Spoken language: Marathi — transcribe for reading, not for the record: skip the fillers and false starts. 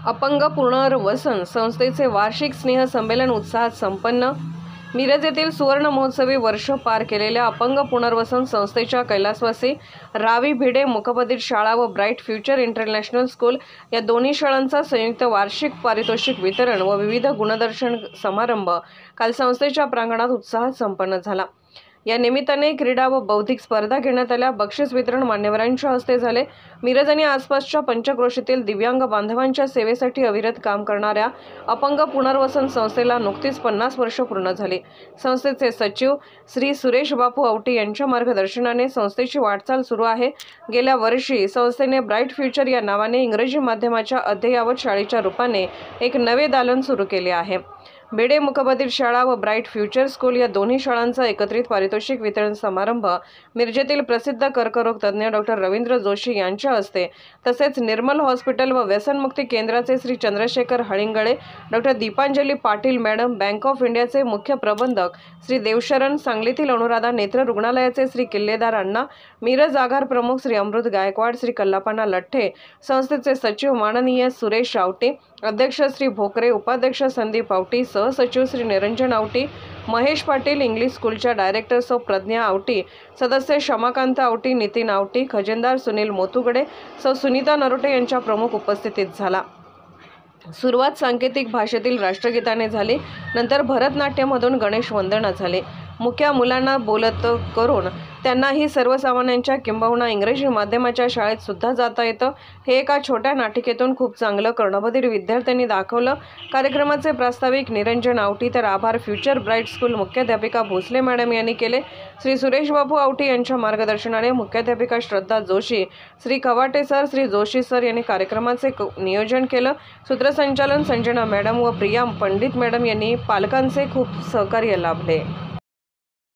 अपंग पुनर्वसन संस्थेचे वार्षिक स्नेह संमेलन उत्साहात संपन्न। मिरज येथील सुवर्ण महोत्सवी वर्ष पार केलेल्या अपंग पुनर्वसन संस्थेच्या कैलासवासी, रावी भिडे मुकबधीर शाळा व ब्राईट फ्युचर इंटरनॅशनल स्कूल या दोन्ही शाळांचा संयुक्त वार्षिक पारितोषिक वितरण व विविध गुणदर्शन समारंभ काल संस्थेच्या प्रांगणात उत्साहात संपन्न झाला। या निमित्ताने क्रीडा व बौद्धिक स्पर्धा घेण्यात आल्या। बक्षीस वितरण मान्यवरांच्या हस्ते झाले। मिरज आणि आसपासच्या पंचक्रोशीतील दिव्यांग बांधवांच्या सेवेसाठी अविरत काम करणाऱ्या अपंग पुनर्वसन संस्थेला नुकतीच 50 वर्ष पूर्ण झाली। संस्थेचे सचिव श्री सुरेश बापू आवटी यांच्या मार्गदर्शनाने संस्थेची वाटचाल सुरू आहे। गेल्या वर्षी संस्थेने ब्राईट फ्युचर या नावाने इंग्रजी माध्यमाच्या अद्ययावत शाळेच्या रूपाने एक नवे दालन सुरू केले आहे। भिडे मुकबधीर शाळा व ब्राईट फ्युचर स्कूल या दोन्ही शाळांचा एकत्रित पारितोषिक वितरण समारंभ मिरजेतील प्रसिद्ध कर्करोग तज्ज्ञ डॉक्टर रवींद्र जोशी यांच्या हस्ते, तसेच निर्मल हॉस्पिटल व व्यसनमुक्ती केंद्राचे Shri Chandrashekhar Halingale, doctor Deepanjali Patil madam, bank of इंडियाचे मुख्य प्रबंधक श्री देवशरण, सांगलीतील अनुराधा नेत्र रुग्णालयाचे श्री किल्लेदार अण्णा, मिरज आगार प्रमुख श्री अमृत गायकवाड, श्री कल्लापाना लठ्ठे, संस्थेचे सचिव माननीय सुरेश आवटी, अध्यक्ष श्री भोकरे, उपाध्यक्ष संदीप आवटी, सहसचिव श्री निरंजन आवटी, महेश पाटील, इंग्लिश स्कूलच्या डायरेक्टर सौ प्रज्ञा आवटी, सदस्य शमाकांत आवटी, नितीन आवटी, खजिनदार सुनील मोतुगडे, सौ सुनीता नरोटे यांच्या प्रमुख उपस्थितीत झाला। सुरुवात सांकेतिक भाषेतील राष्ट्रगीताने झाली। नंतर भरतनाट्यमधून गणेश वंदना झाले। मुख्य मुलांना बोलत करून त्यांनाही सर्वसामान्यांच्या किंबहुना इंग्रजी माध्यमाच्या शाळेत सुद्धा जाता येतं हे एका छोट्या नाटिकेतून खूप चांगलं कर्णबधीर विद्यार्थ्यांनी दाखवलं। कार्यक्रमाचे प्रास्ताविक निरंजन आवटी तर आभार फ्युचर ब्राईट स्कूल मुख्याध्यापिका भोसले मॅडम यांनी केले। श्री सुरेश बापू आवटी यांच्या मार्गदर्शनाने मुख्याध्यापिका श्रद्धा जोशी, श्री खवाटे सर, श्री जोशी सर यांनी कार्यक्रमाचे नियोजन केलं। सूत्रसंचालन संजना मॅडम व प्रिया पंडित मॅडम यांनी पालकांचे खूप सहकार्य लाभले।